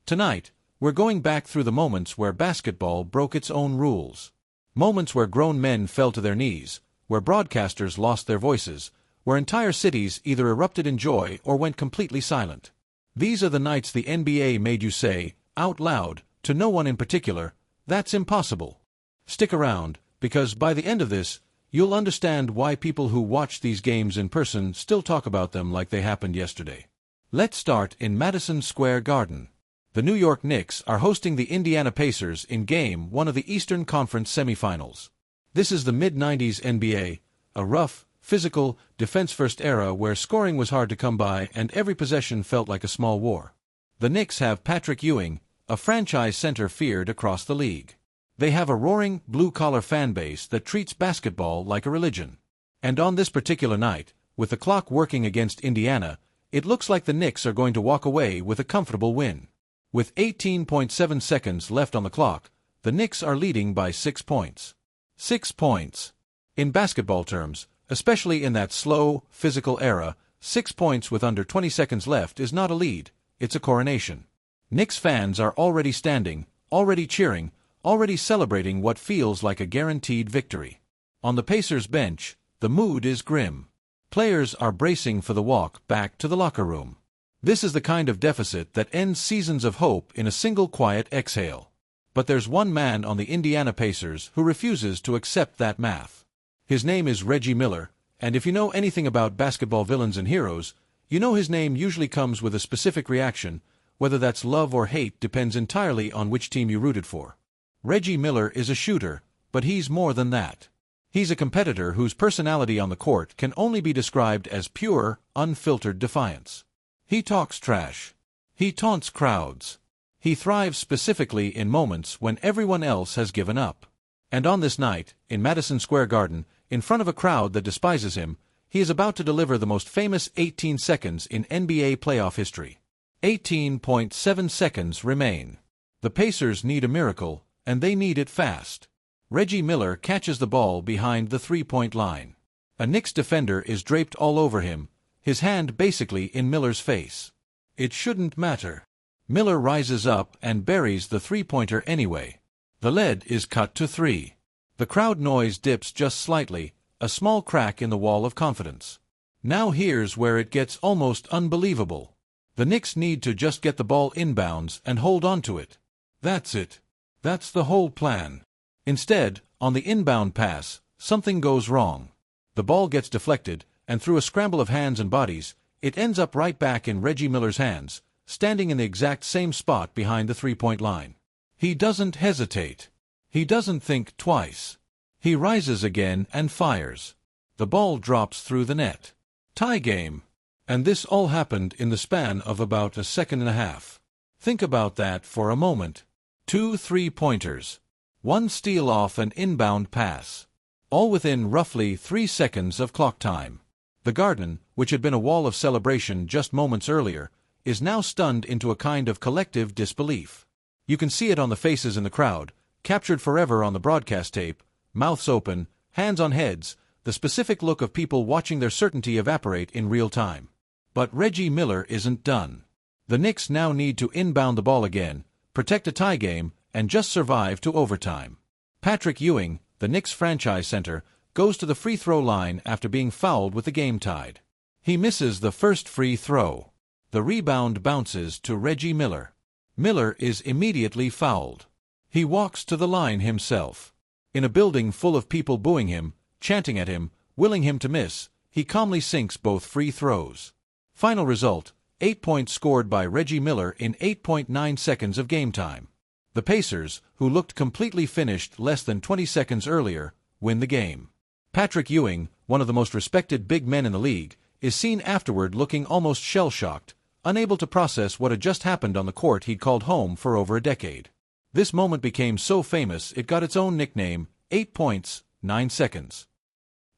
Tonight, we're going back through the moments where basketball broke its own rules. Moments where grown men fell to their knees, where broadcasters lost their voices, where entire cities either erupted in joy or went completely silent. These are the nights the NBA made you say, out loud, to no one in particular, "That's impossible." Stick around, because by the end of this, you'll understand why people who watch these games in person still talk about them like they happened yesterday. Let's start in Madison Square Garden. The New York Knicks are hosting the Indiana Pacers in Game 1 of the Eastern Conference semifinals. This is the mid-90s NBA, a rough, physical, defense-first era where scoring was hard to come by and every possession felt like a small war. The Knicks have Patrick Ewing, a franchise center feared across the league. They have a roaring, blue-collar fan base that treats basketball like a religion. And on this particular night, with the clock working against Indiana, it looks like the Knicks are going to walk away with a comfortable win. With 18.7 seconds left on the clock, the Knicks are leading by 6 points. 6 points. In basketball terms, especially in that slow, physical era, 6 points with under 20 seconds left is not a lead, it's a coronation. Knicks fans are already standing, already cheering, already celebrating what feels like a guaranteed victory. On the Pacers bench, the mood is grim. Players are bracing for the walk back to the locker room. This is the kind of deficit that ends seasons of hope in a single quiet exhale. But there's one man on the Indiana Pacers who refuses to accept that math. His name is Reggie Miller, and if you know anything about basketball villains and heroes, you know his name usually comes with a specific reaction. Whether that's love or hate depends entirely on which team you rooted for. Reggie Miller is a shooter, but he's more than that. He's a competitor whose personality on the court can only be described as pure, unfiltered defiance. He talks trash. He taunts crowds. He thrives specifically in moments when everyone else has given up. And on this night, in Madison Square Garden, in front of a crowd that despises him, he is about to deliver the most famous 18 seconds in NBA playoff history. 18.7 seconds remain. The Pacers need a miracle, and they need it fast. Reggie Miller catches the ball behind the three-point line. A Knicks defender is draped all over him, his hand basically in Miller's face. It shouldn't matter. Miller rises up and buries the three-pointer anyway. The lead is cut to 3. The crowd noise dips just slightly, a small crack in the wall of confidence. Now here's where it gets almost unbelievable. The Knicks need to just get the ball inbounds and hold on to it. That's it. That's the whole plan. Instead, on the inbound pass, something goes wrong. The ball gets deflected, and through a scramble of hands and bodies, it ends up right back in Reggie Miller's hands, standing in the exact same spot behind the three-point line. He doesn't hesitate. He doesn't think twice. He rises again and fires. The ball drops through the net. Tie game. And this all happened in the span of about a second and a half. Think about that for a moment. 2 3-pointers. 1 steal off an inbound pass. All within roughly 3 seconds of clock time. The Garden, which had been a wall of celebration just moments earlier, is now stunned into a kind of collective disbelief. You can see it on the faces in the crowd, captured forever on the broadcast tape, mouths open, hands on heads, the specific look of people watching their certainty evaporate in real time. But Reggie Miller isn't done. The Knicks now need to inbound the ball again, protect a tie game, and just survive to overtime. Patrick Ewing, the Knicks franchise center, goes to the free throw line after being fouled with the game tied. He misses the first free throw. The rebound bounces to Reggie Miller. Miller is immediately fouled. He walks to the line himself. In a building full of people booing him, chanting at him, willing him to miss, he calmly sinks both free throws. Final result, 8 points scored by Reggie Miller in 8.9 seconds of game time. The Pacers, who looked completely finished less than 20 seconds earlier, win the game. Patrick Ewing, one of the most respected big men in the league, is seen afterward looking almost shell-shocked, unable to process what had just happened on the court he'd called home for over a decade. This moment became so famous it got its own nickname, 8 points, 9 seconds.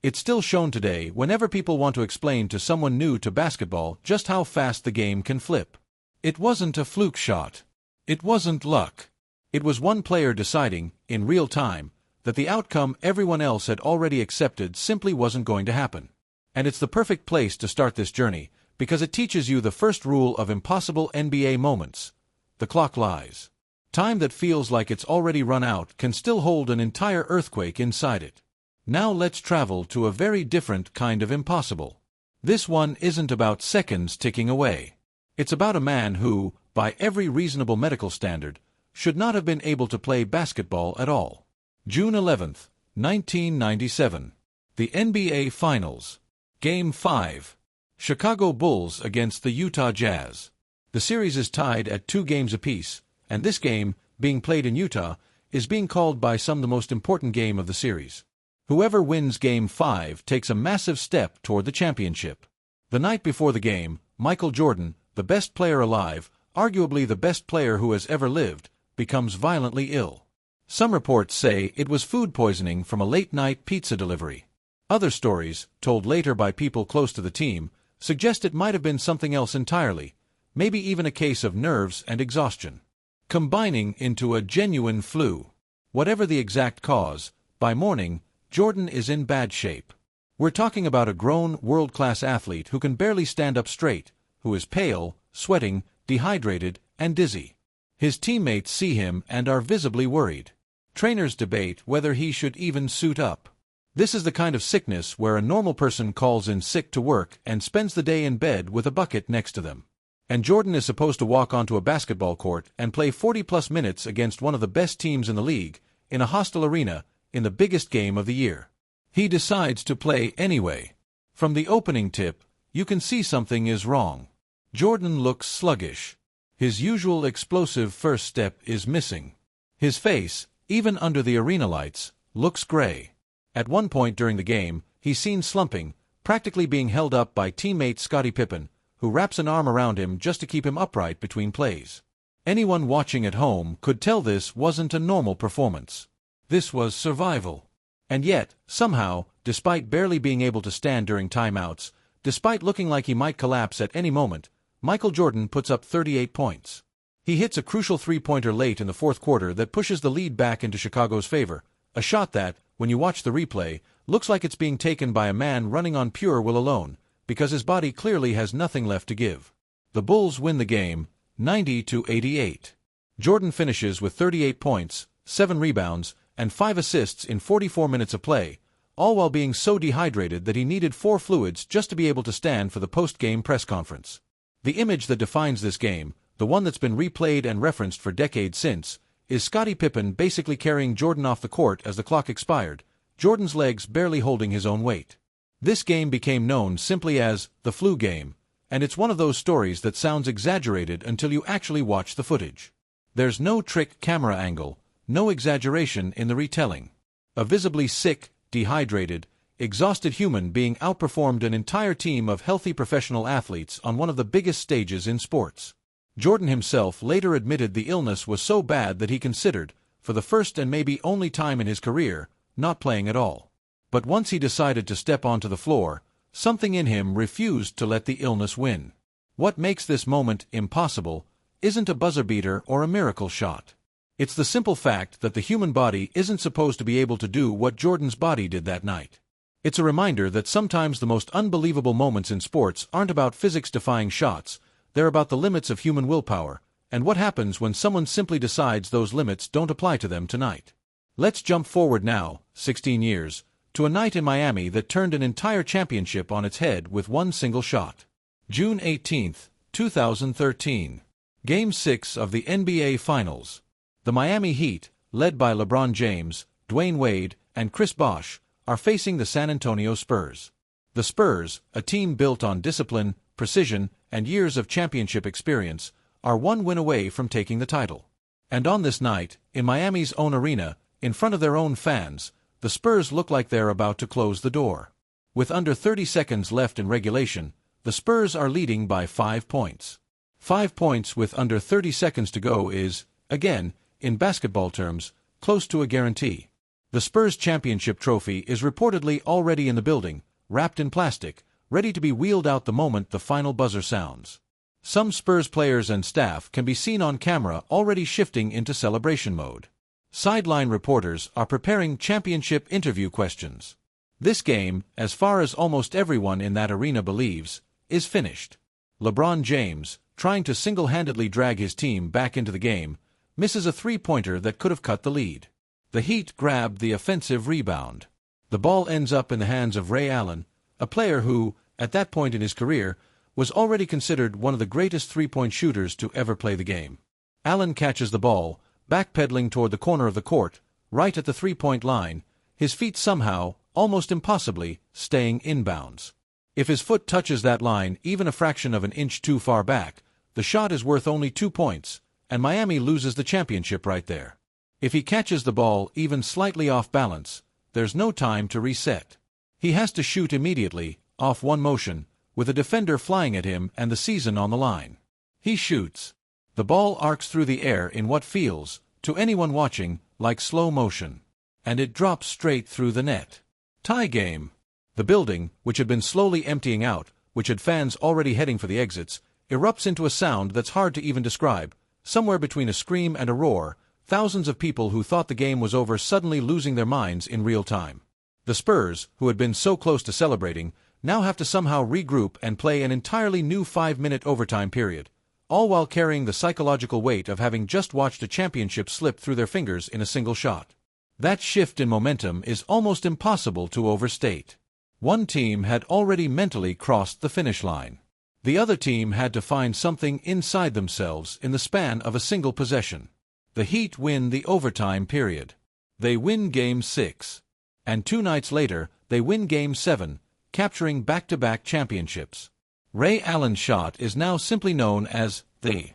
It's still shown today whenever people want to explain to someone new to basketball just how fast the game can flip. It wasn't a fluke shot. It wasn't luck. It was one player deciding, in real time, that the outcome everyone else had already accepted simply wasn't going to happen. And it's the perfect place to start this journey, because it teaches you the first rule of impossible NBA moments. the clock lies. Time that feels like it's already run out can still hold an entire earthquake inside it. Now let's travel to a very different kind of impossible. This one isn't about seconds ticking away. It's about a man who, by every reasonable medical standard, should not have been able to play basketball at all. June 11, 1997. The NBA Finals. Game 5. Chicago Bulls against the Utah Jazz. The series is tied at 2 games apiece, and this game, being played in Utah, is being called by some the most important game of the series. Whoever wins Game 5 takes a massive step toward the championship. The night before the game, Michael Jordan, the best player alive, arguably the best player who has ever lived, becomes violently ill. Some reports say it was food poisoning from a late-night pizza delivery. Other stories, told later by people close to the team, suggest it might have been something else entirely, maybe even a case of nerves and exhaustion, combining into a genuine flu. Whatever the exact cause, by morning, Jordan is in bad shape. We're talking about a grown, world-class athlete who can barely stand up straight, who is pale, sweating, dehydrated, and dizzy. His teammates see him and are visibly worried. Trainers debate whether he should even suit up. This is the kind of sickness where a normal person calls in sick to work and spends the day in bed with a bucket next to them. And Jordan is supposed to walk onto a basketball court and play 40-plus minutes against one of the best teams in the league, in a hostile arena, in the biggest game of the year. He decides to play anyway. From the opening tip, you can see something is wrong. Jordan looks sluggish. His usual explosive first step is missing. His face, even under the arena lights, looks gray. At one point during the game, he's seen slumping, practically being held up by teammate Scottie Pippen, who wraps an arm around him just to keep him upright between plays. Anyone watching at home could tell this wasn't a normal performance. This was survival. And yet, somehow, despite barely being able to stand during timeouts, despite looking like he might collapse at any moment, Michael Jordan puts up 38 points. He hits a crucial three-pointer late in the fourth quarter that pushes the lead back into Chicago's favor, a shot that, when you watch the replay, looks like it's being taken by a man running on pure will alone, because his body clearly has nothing left to give. The Bulls win the game, 90-88. Jordan finishes with 38 points, 7 rebounds, and 5 assists in 44 minutes of play, all while being so dehydrated that he needed 4 fluids just to be able to stand for the post-game press conference. The image that defines this game, the one that's been replayed and referenced for decades since, is Scottie Pippen basically carrying Jordan off the court as the clock expired, Jordan's legs barely holding his own weight. This game became known simply as the flu game, and it's one of those stories that sounds exaggerated until you actually watch the footage. There's no trick camera angle, no exaggeration in the retelling. A visibly sick, dehydrated, exhausted human being outperformed an entire team of healthy professional athletes on one of the biggest stages in sports. Jordan himself later admitted the illness was so bad that he considered, for the first and maybe only time in his career, not playing at all. But once he decided to step onto the floor, something in him refused to let the illness win. What makes this moment impossible isn't a buzzer beater or a miracle shot. It's the simple fact that the human body isn't supposed to be able to do what Jordan's body did that night. It's a reminder that sometimes the most unbelievable moments in sports aren't about physics-defying shots, they're about the limits of human willpower, and what happens when someone simply decides those limits don't apply to them tonight. Let's jump forward now, 16 years, to a night in Miami that turned an entire championship on its head with one single shot. June 18, 2013. Game 6 of the NBA Finals. The Miami Heat, led by LeBron James, Dwayne Wade, and Chris Bosh, are facing the San Antonio Spurs. The Spurs, a team built on discipline, precision, and years of championship experience, are one win away from taking the title. And on this night, in Miami's own arena, in front of their own fans, the Spurs look like they're about to close the door. With under 30 seconds left in regulation, the Spurs are leading by 5 points. 5 points with under 30 seconds to go is, again, in basketball terms, close to a guarantee. The Spurs championship trophy is reportedly already in the building, wrapped in plastic, ready to be wheeled out the moment the final buzzer sounds. Some Spurs players and staff can be seen on camera already shifting into celebration mode. Sideline reporters are preparing championship interview questions. This game, as far as almost everyone in that arena believes, is finished. LeBron James, trying to single-handedly drag his team back into the game, misses a three-pointer that could have cut the lead. The Heat grabbed the offensive rebound. The ball ends up in the hands of Ray Allen, a player who, at that point in his career, was already considered one of the greatest three-point shooters to ever play the game. Allen catches the ball, backpedaling toward the corner of the court, right at the three-point line, his feet somehow, almost impossibly, staying inbounds. If his foot touches that line even a fraction of an inch too far back, the shot is worth only 2 points, and Miami loses the championship right there. If he catches the ball even slightly off balance, there's no time to reset. He has to shoot immediately, off one motion, with a defender flying at him and the season on the line. He shoots. The ball arcs through the air in what feels, to anyone watching, like slow motion. And it drops straight through the net. Tie game. The building, which had been slowly emptying out, which had fans already heading for the exits, erupts into a sound that's hard to even describe, somewhere between a scream and a roar, thousands of people who thought the game was over suddenly losing their minds in real time. The Spurs, who had been so close to celebrating, now have to somehow regroup and play an entirely new 5-minute overtime period, all while carrying the psychological weight of having just watched a championship slip through their fingers in a single shot. That shift in momentum is almost impossible to overstate. One team had already mentally crossed the finish line. The other team had to find something inside themselves in the span of a single possession. The Heat win the overtime period. They win Game 6. And 2 nights later, they win Game 7, capturing back-to-back championships. Ray Allen's shot is now simply known as the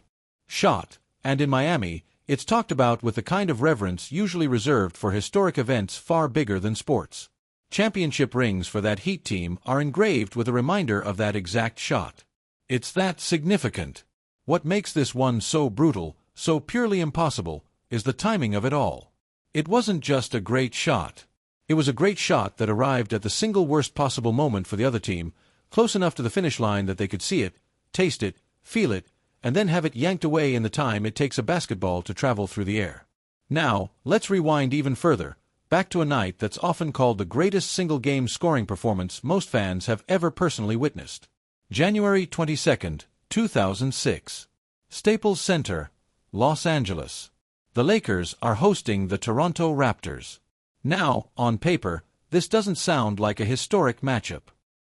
shot, and in Miami, it's talked about with the kind of reverence usually reserved for historic events far bigger than sports. Championship rings for that Heat team are engraved with a reminder of that exact shot. It's that significant. What makes this one so brutal, so purely impossible, is the timing of it all. It wasn't just a great shot. It was a great shot that arrived at the single worst possible moment for the other team, close enough to the finish line that they could see it, taste it, feel it, and then have it yanked away in the time it takes a basketball to travel through the air. Now, let's rewind even further, back to a night that's often called the greatest single-game scoring performance most fans have ever personally witnessed. January 22, 2006. Staples Center, Los Angeles. The Lakers are hosting the Toronto Raptors. Now, on paper, this doesn't sound like a historic matchup.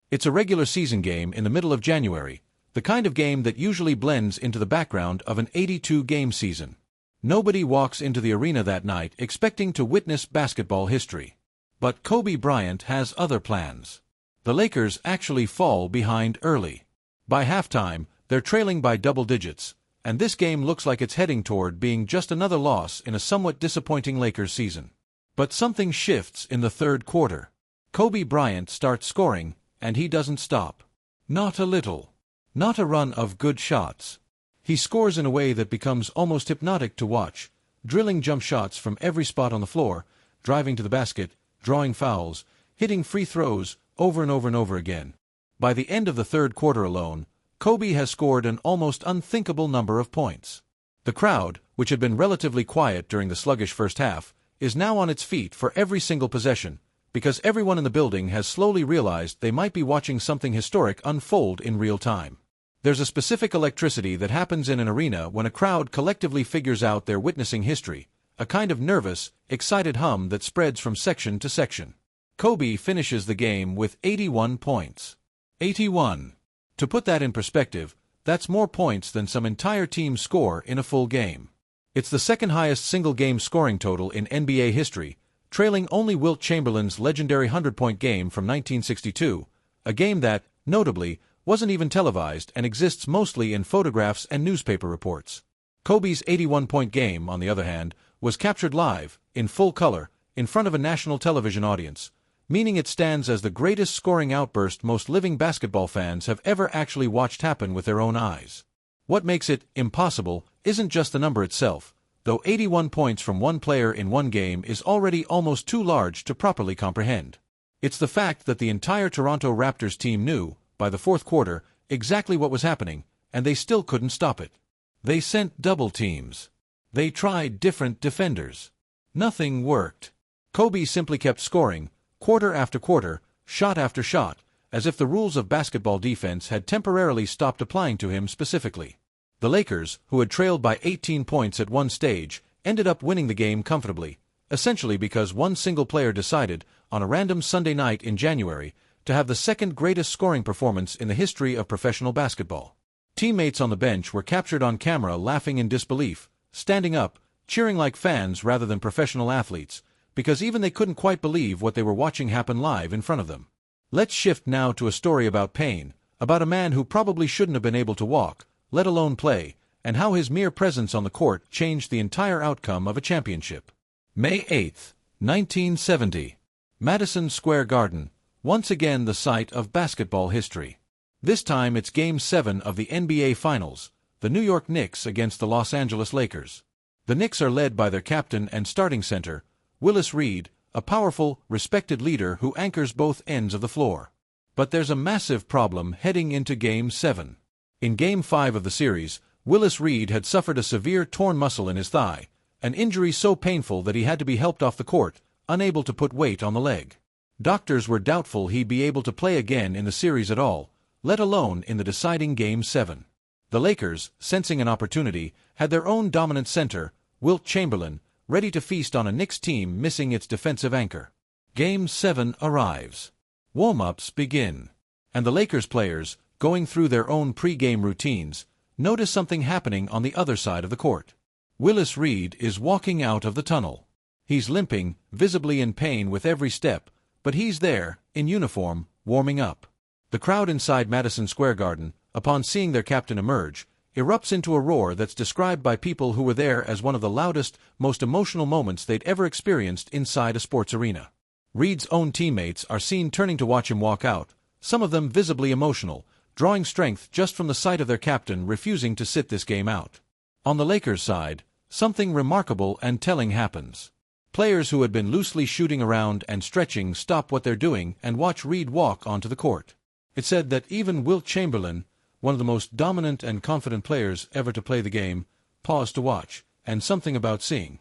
It's a regular season game in the middle of January, the kind of game that usually blends into the background of an 82-game season. Nobody walks into the arena that night expecting to witness basketball history. But Kobe Bryant has other plans. The Lakers actually fall behind early. By halftime, they're trailing by double digits, and this game looks like it's heading toward being just another loss in a somewhat disappointing Lakers season. But something shifts in the third quarter. Kobe Bryant starts scoring, and he doesn't stop. Not a little. Not a run of good shots. He scores in a way that becomes almost hypnotic to watch, drilling jump shots from every spot on the floor, driving to the basket, drawing fouls, hitting free throws over and over and over again. By the end of the third quarter alone, Kobe has scored an almost unthinkable number of points. The crowd, which had been relatively quiet during the sluggish first half, is now on its feet for every single possession, because everyone in the building has slowly realized they might be watching something historic unfold in real time. There's a specific electricity that happens in an arena when a crowd collectively figures out they're witnessing history, a kind of nervous, excited hum that spreads from section to section. Kobe finishes the game with 81 points. 81. To put that in perspective, that's more points than some entire teams score in a full game. It's the second highest single-game scoring total in NBA history, trailing only Wilt Chamberlain's legendary 100-point game from 1962, a game that, notably, wasn't even televised and exists mostly in photographs and newspaper reports. Kobe's 81-point game, on the other hand, was captured live, in full color, in front of a national television audience, meaning it stands as the greatest scoring outburst most living basketball fans have ever actually watched happen with their own eyes. What makes it impossible isn't just the number itself, though 81 points from one player in one game is already almost too large to properly comprehend. It's the fact that the entire Toronto Raptors team knew, by the fourth quarter, exactly what was happening, and they still couldn't stop it. They sent double teams. They tried different defenders. Nothing worked. Kobe simply kept scoring, quarter after quarter, shot after shot, as if the rules of basketball defense had temporarily stopped applying to him specifically. The Lakers, who had trailed by 18 points at one stage, ended up winning the game comfortably, essentially because one single player decided, on a random Sunday night in January, to have the second greatest scoring performance in the history of professional basketball. Teammates on the bench were captured on camera laughing in disbelief, standing up, cheering like fans rather than professional athletes, because even they couldn't quite believe what they were watching happen live in front of them. Let's shift now to a story about pain, about a man who probably shouldn't have been able to walk, let alone play, and how his mere presence on the court changed the entire outcome of a championship. May 8, 1970. Madison Square Garden, once again the site of basketball history. This time it's Game 7 of the NBA Finals, the New York Knicks against the Los Angeles Lakers. The Knicks are led by their captain and starting center, Willis Reed, a powerful, respected leader who anchors both ends of the floor. But there's a massive problem heading into Game 7. In Game 5 of the series, Willis Reed had suffered a severe torn muscle in his thigh, an injury so painful that he had to be helped off the court, unable to put weight on the leg. Doctors were doubtful he'd be able to play again in the series at all, let alone in the deciding Game 7. The Lakers, sensing an opportunity, had their own dominant center, Wilt Chamberlain, ready to feast on a Knicks team missing its defensive anchor. Game 7 arrives. Warm-ups begin. And the Lakers players, going through their own pre-game routines, notice something happening on the other side of the court. Willis Reed is walking out of the tunnel. He's limping, visibly in pain with every step, but he's there, in uniform, warming up. The crowd inside Madison Square Garden, upon seeing their captain emerge, erupts into a roar that's described by people who were there as one of the loudest, most emotional moments they'd ever experienced inside a sports arena. Reed's own teammates are seen turning to watch him walk out, some of them visibly emotional, drawing strength just from the sight of their captain refusing to sit this game out. On the Lakers' side, something remarkable and telling happens. Players who had been loosely shooting around and stretching stop what they're doing and watch Reed walk onto the court. It's said that even Wilt Chamberlain, one of the most dominant and confident players ever to play the game, paused to watch, and something about seeing.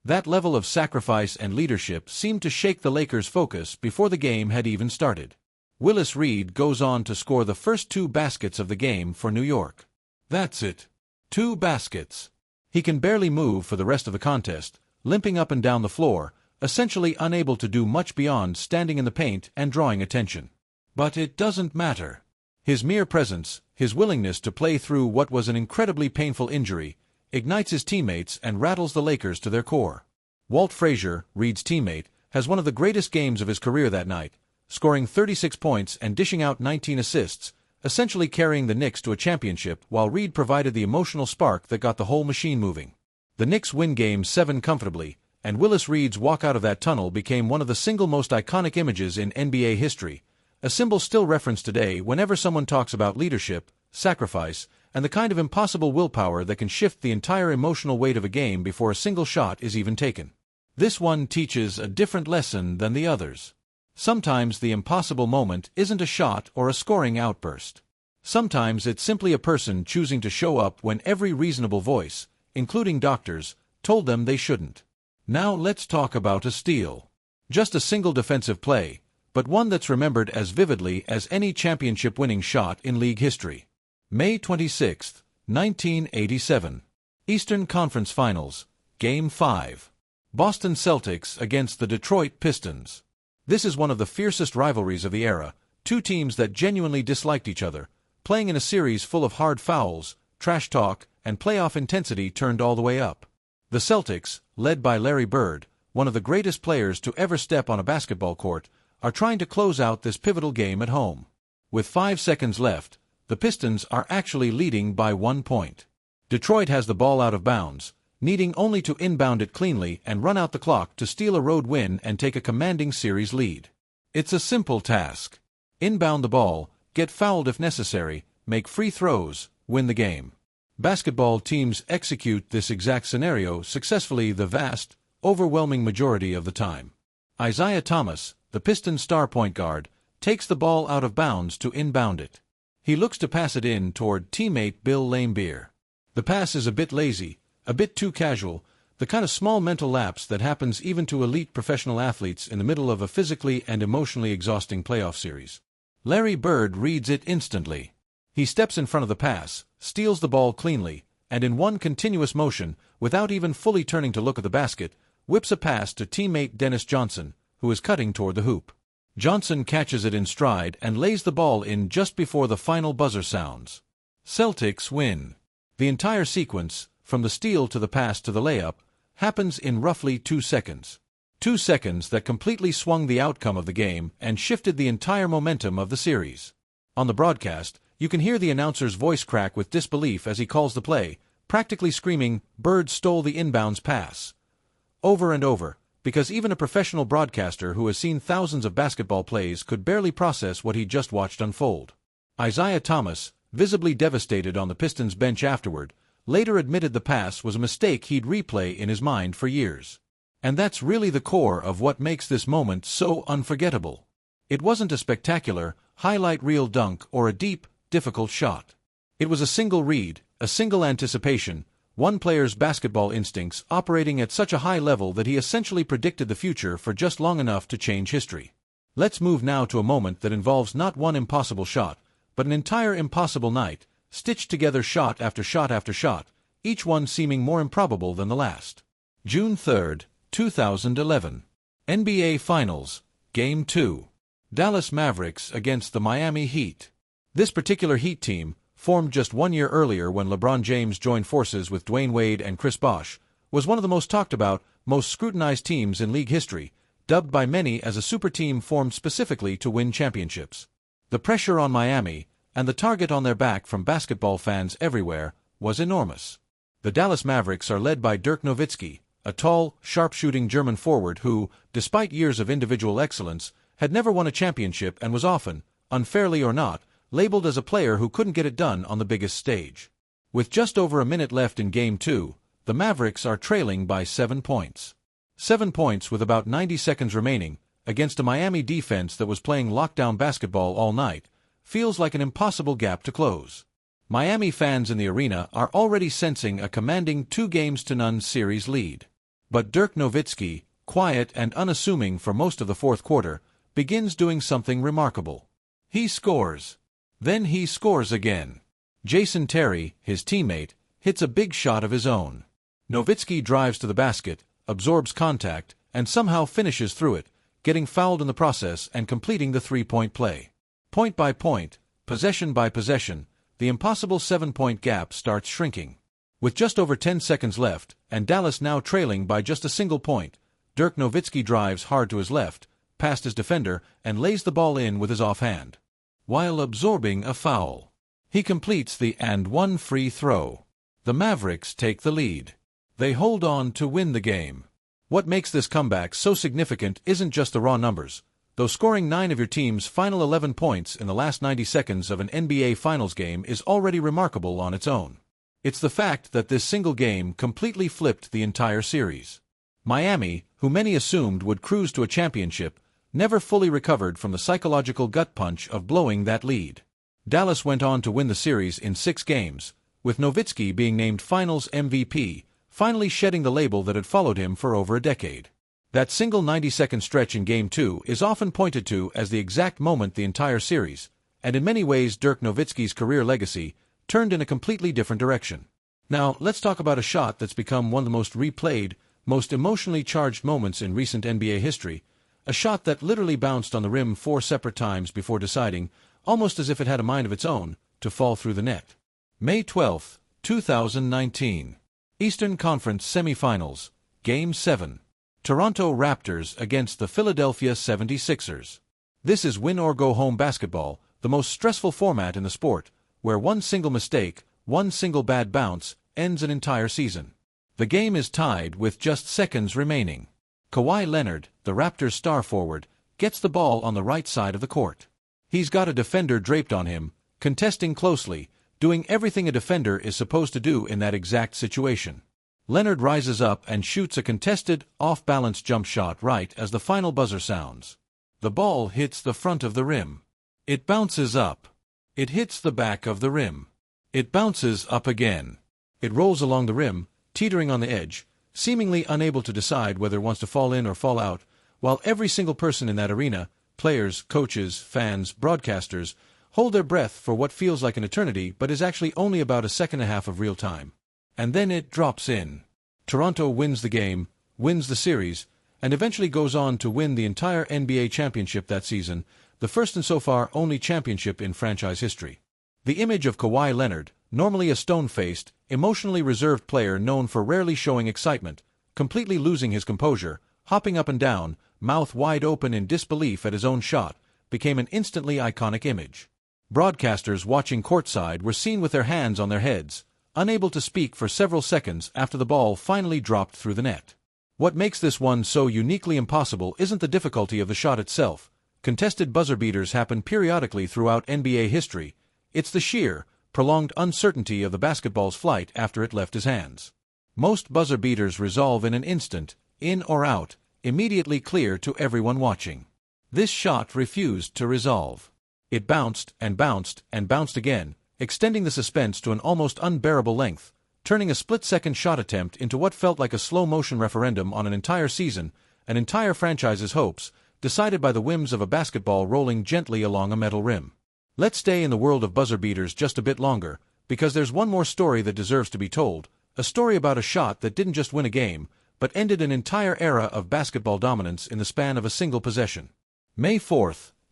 That level of sacrifice and leadership seemed to shake the Lakers' focus before the game had even started. Willis Reed goes on to score the first 2 baskets of the game for New York. That's it. 2 baskets. He can barely move for the rest of the contest, limping up and down the floor, essentially unable to do much beyond standing in the paint and drawing attention. But it doesn't matter. His mere presence, his willingness to play through what was an incredibly painful injury, ignites his teammates and rattles the Lakers to their core. Walt Frazier, Reed's teammate, has one of the greatest games of his career that night, scoring 36 points and dishing out 19 assists, essentially carrying the Knicks to a championship while Reed provided the emotional spark that got the whole machine moving. The Knicks win Game 7 comfortably, and Willis Reed's walk out of that tunnel became one of the single most iconic images in NBA history, a symbol still referenced today whenever someone talks about leadership, sacrifice, and the kind of impossible willpower that can shift the entire emotional weight of a game before a single shot is even taken. This one teaches a different lesson than the others. Sometimes the impossible moment isn't a shot or a scoring outburst. Sometimes it's simply a person choosing to show up when every reasonable voice, including doctors, told them they shouldn't. Now let's talk about a steal. Just a single defensive play, but one that's remembered as vividly as any championship-winning shot in league history. May 26, 1987. Eastern Conference Finals, Game 5. Boston Celtics against the Detroit Pistons. This is one of the fiercest rivalries of the era, 2 teams that genuinely disliked each other, playing in a series full of hard fouls, trash talk, and playoff intensity turned all the way up. The Celtics, led by Larry Bird, one of the greatest players to ever step on a basketball court, are trying to close out this pivotal game at home. With 5 seconds left, the Pistons are actually leading by 1 point. Detroit has the ball out of bounds, needing only to inbound it cleanly and run out the clock to steal a road win and take a commanding series lead. It's a simple task. Inbound the ball, get fouled if necessary, make free throws, win the game. Basketball teams execute this exact scenario successfully the vast, overwhelming majority of the time. Isaiah Thomas, the Pistons' star point guard, takes the ball out of bounds to inbound it. He looks to pass it in toward teammate Bill Laimbeer. The pass is a bit lazy, a bit too casual, the kind of small mental lapse that happens even to elite professional athletes in the middle of a physically and emotionally exhausting playoff series. Larry Bird reads it instantly. He steps in front of the pass, steals the ball cleanly, and in one continuous motion, without even fully turning to look at the basket, whips a pass to teammate Dennis Johnson, who is cutting toward the hoop. Johnson catches it in stride and lays the ball in just before the final buzzer sounds. Celtics win. The entire sequence, from the steal to the pass to the layup, happens in roughly 2 seconds. 2 seconds that completely swung the outcome of the game and shifted the entire momentum of the series. On the broadcast, you can hear the announcer's voice crack with disbelief as he calls the play, practically screaming, "Bird stole the inbounds pass," over and over, because even a professional broadcaster who has seen thousands of basketball plays could barely process what he just watched unfold. Isaiah Thomas, visibly devastated on the Pistons bench afterward, later admitted the pass was a mistake he'd replay in his mind for years. And that's really the core of what makes this moment so unforgettable. It wasn't a spectacular, highlight reel dunk or a deep, difficult shot. It was a single read, a single anticipation, one player's basketball instincts operating at such a high level that he essentially predicted the future for just long enough to change history. Let's move now to a moment that involves not one impossible shot, but an entire impossible night, stitched together shot after shot after shot, each one seeming more improbable than the last. June 3, 2011. NBA Finals, Game 2. Dallas Mavericks against the Miami Heat. This particular Heat team, formed just 1 year earlier when LeBron James joined forces with Dwayne Wade and Chris Bosh, was one of the most talked about, most scrutinized teams in league history, dubbed by many as a super team formed specifically to win championships. The pressure on Miami, and the target on their back from basketball fans everywhere, was enormous. The Dallas Mavericks are led by Dirk Nowitzki, a tall, sharpshooting German forward who, despite years of individual excellence, had never won a championship and was often, unfairly or not, labeled as a player who couldn't get it done on the biggest stage. With just over a minute left in Game 2, the Mavericks are trailing by 7 points. 7 points with about 90 seconds remaining, against a Miami defense that was playing lockdown basketball all night, feels like an impossible gap to close. Miami fans in the arena are already sensing a commanding 2-0 series lead. But Dirk Nowitzki, quiet and unassuming for most of the fourth quarter, begins doing something remarkable. He scores. Then he scores again. Jason Terry, his teammate, hits a big shot of his own. Nowitzki drives to the basket, absorbs contact, and somehow finishes through it, getting fouled in the process and completing the three-point play. Point by point, possession by possession, the impossible 7-point gap starts shrinking. With just over 10 seconds left, and Dallas now trailing by just a single point, Dirk Nowitzki drives hard to his left, past his defender, and lays the ball in with his offhand, while absorbing a foul. He completes the and one free throw. The Mavericks take the lead. They hold on to win the game. What makes this comeback so significant isn't just the raw numbers, though scoring 9 of your team's final 11 points in the last 90 seconds of an NBA Finals game is already remarkable on its own. It's the fact that this single game completely flipped the entire series. Miami, who many assumed would cruise to a championship, never fully recovered from the psychological gut punch of blowing that lead. Dallas went on to win the series in 6 games, with Nowitzki being named Finals MVP, finally shedding the label that had followed him for over a decade. That single 90-second stretch in Game 2 is often pointed to as the exact moment the entire series, and in many ways Dirk Nowitzki's career legacy, turned in a completely different direction. Now, let's talk about a shot that's become one of the most replayed, most emotionally charged moments in recent NBA history, a shot that literally bounced on the rim 4 separate times before deciding, almost as if it had a mind of its own, to fall through the net. May 12, 2019. Eastern Conference Semifinals, Game 7. Toronto Raptors against the Philadelphia 76ers. This is win-or-go-home basketball, the most stressful format in the sport, where one single mistake, one single bad bounce, ends an entire season. The game is tied with just seconds remaining. Kawhi Leonard, the Raptors' star forward, gets the ball on the right side of the court. He's got a defender draped on him, contesting closely, doing everything a defender is supposed to do in that exact situation. Leonard rises up and shoots a contested, off-balance jump shot right as the final buzzer sounds. The ball hits the front of the rim. It bounces up. It hits the back of the rim. It bounces up again. It rolls along the rim, teetering on the edge, seemingly unable to decide whether it wants to fall in or fall out, while every single person in that arena, players, coaches, fans, broadcasters, hold their breath for what feels like an eternity but is actually only about a second and a half of real time. And then it drops in. Toronto wins the game, wins the series, and eventually goes on to win the entire NBA championship that season, the first and so far only championship in franchise history. The image of Kawhi Leonard, normally a stone-faced, emotionally reserved player known for rarely showing excitement, completely losing his composure, hopping up and down, mouth wide open in disbelief at his own shot, became an instantly iconic image. Broadcasters watching courtside were seen with their hands on their heads, unable to speak for several seconds after the ball finally dropped through the net. What makes this one so uniquely impossible isn't the difficulty of the shot itself. Contested buzzer beaters happen periodically throughout NBA history. It's the sheer, prolonged uncertainty of the basketball's flight after it left his hands. Most buzzer beaters resolve in an instant, in or out, immediately clear to everyone watching. This shot refused to resolve. It bounced and bounced and bounced again, extending the suspense to an almost unbearable length, turning a split-second shot attempt into what felt like a slow-motion referendum on an entire season, an entire franchise's hopes, decided by the whims of a basketball rolling gently along a metal rim. Let's stay in the world of buzzer beaters just a bit longer, because there's one more story that deserves to be told, a story about a shot that didn't just win a game, but ended an entire era of basketball dominance in the span of a single possession. May 4,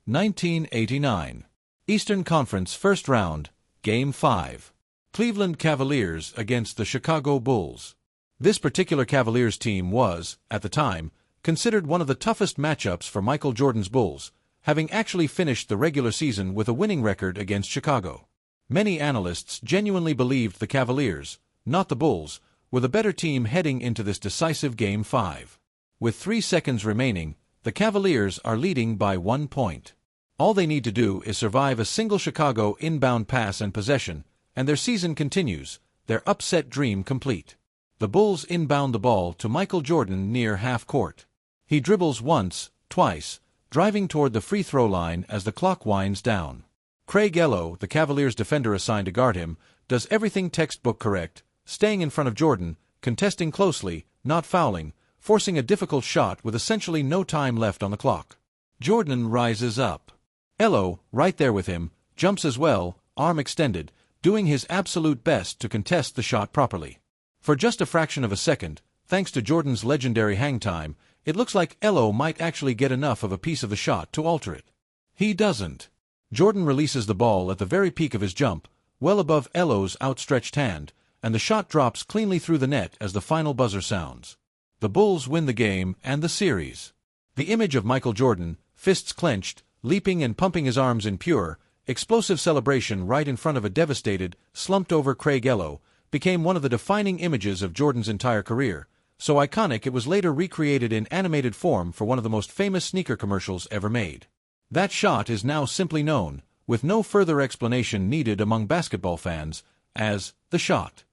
1989. Eastern Conference First Round, Game 5. Cleveland Cavaliers against the Chicago Bulls. This particular Cavaliers team was, at the time, considered one of the toughest matchups for Michael Jordan's Bulls, having actually finished the regular season with a winning record against Chicago. Many analysts genuinely believed the Cavaliers, not the Bulls, were the better team heading into this decisive Game 5. With 3 seconds remaining, the Cavaliers are leading by 1 point. All they need to do is survive a single Chicago inbound pass and possession, and their season continues, their upset dream complete. The Bulls inbound the ball to Michael Jordan near half-court. He dribbles once, twice, driving toward the free throw line as the clock winds down. Craig Ello, the Cavaliers defender assigned to guard him, does everything textbook correct, staying in front of Jordan, contesting closely, not fouling, forcing a difficult shot with essentially no time left on the clock. Jordan rises up. Ello, right there with him, jumps as well, arm extended, doing his absolute best to contest the shot properly. For just a fraction of a second, thanks to Jordan's legendary hang time, it looks like Ello might actually get enough of a piece of the shot to alter it. He doesn't. Jordan releases the ball at the very peak of his jump, well above Ello's outstretched hand, and the shot drops cleanly through the net as the final buzzer sounds. The Bulls win the game and the series. The image of Michael Jordan, fists clenched, leaping and pumping his arms in pure, explosive celebration right in front of a devastated, slumped-over Craig Ello, became one of the defining images of Jordan's entire career, so iconic it was later recreated in animated form for one of the most famous sneaker commercials ever made. That shot is now simply known, with no further explanation needed among basketball fans, as the shot.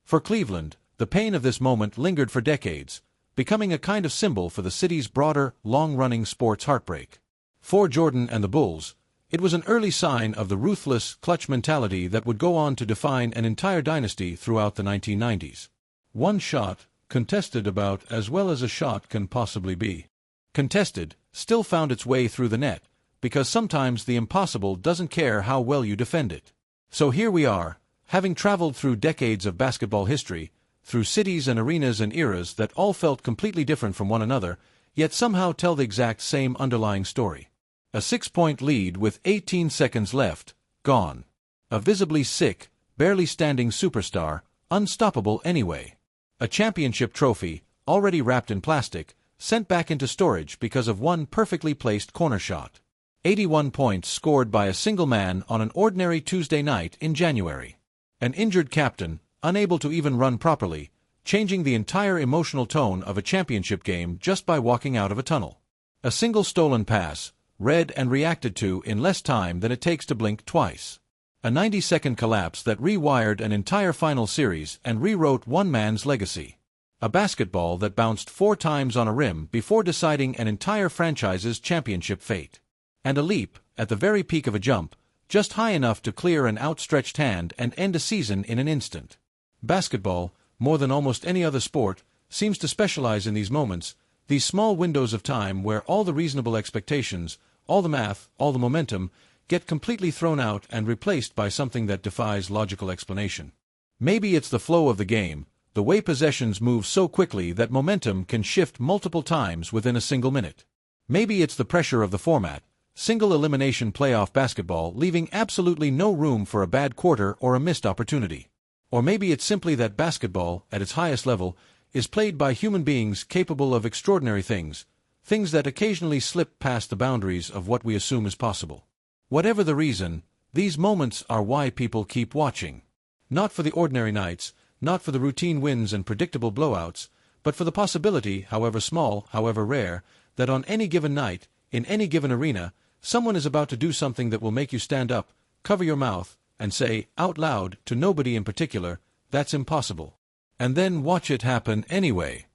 For Cleveland, the pain of this moment lingered for decades, becoming a kind of symbol for the city's broader, long-running sports heartbreak. For Jordan and the Bulls, it was an early sign of the ruthless, clutch mentality that would go on to define an entire dynasty throughout the 1990s. One shot, contested about as well as a shot can possibly be. Contested, still found its way through the net, because sometimes the impossible doesn't care how well you defend it. So here we are, having traveled through decades of basketball history, through cities and arenas and eras that all felt completely different from one another, yet somehow tell the exact same underlying story. A 6-point lead with 18 seconds left, gone. A visibly sick, barely standing superstar, unstoppable anyway. A championship trophy, already wrapped in plastic, sent back into storage because of one perfectly placed corner shot. 81 points scored by a single man on an ordinary Tuesday night in January. An injured captain, unable to even run properly, changing the entire emotional tone of a championship game just by walking out of a tunnel. A single stolen pass, read and reacted to in less time than it takes to blink twice. A 90-second collapse that rewired an entire final series and rewrote one man's legacy. A basketball that bounced 4 times on a rim before deciding an entire franchise's championship fate. And a leap, at the very peak of a jump, just high enough to clear an outstretched hand and end a season in an instant. Basketball, more than almost any other sport, seems to specialize in these moments, these small windows of time where all the reasonable expectations, all the math, all the momentum, get completely thrown out and replaced by something that defies logical explanation. Maybe it's the flow of the game, the way possessions move so quickly that momentum can shift multiple times within a single minute. Maybe it's the pressure of the format, single elimination playoff basketball leaving absolutely no room for a bad quarter or a missed opportunity. Or maybe it's simply that basketball, at its highest level, is played by human beings capable of extraordinary things that occasionally slip past the boundaries of what we assume is possible. Whatever the reason, these moments are why people keep watching. Not for the ordinary nights, not for the routine wins and predictable blowouts, but for the possibility, however small, however rare, that on any given night, in any given arena, someone is about to do something that will make you stand up, cover your mouth, and say, out loud, to nobody in particular, "That's impossible." And then watch it happen anyway.